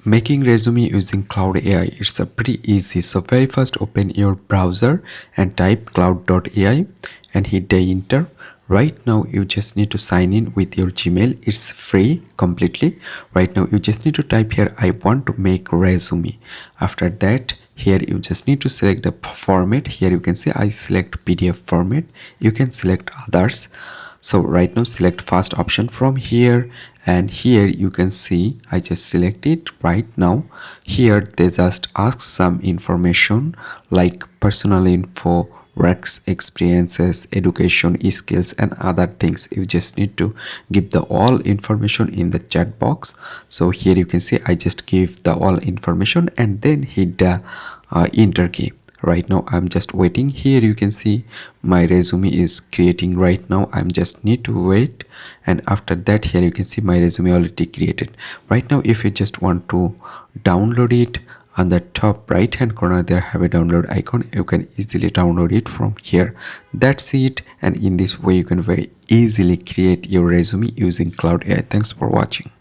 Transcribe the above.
Making resume using Claude AI, it's a pretty easy. So very first open your browser and type Claude.ai and hit the enter. Right now you just need to sign in with your Gmail. It's free completely. Right now you just need to type here, I want to make resume. After that, here you just need to select the format. Here you can see I select PDF format. You can select others. So right now select first option from here, and here you can see I just select it. Right now here they just ask some information like personal info, works experiences, education, skills and other things. You just need to give the all information in the chat box. So here you can see I just give the all information and then hit the enter key. Right now I'm just waiting. Here you can see my resume is creating right now. I'm just need to wait, and after that here you can see my resume already created. Right now if you just want to download it, on the top right hand corner there have a download icon. You can easily download it from here. That's it, and in this way you can very easily create your resume using Claude AI. Thanks for watching.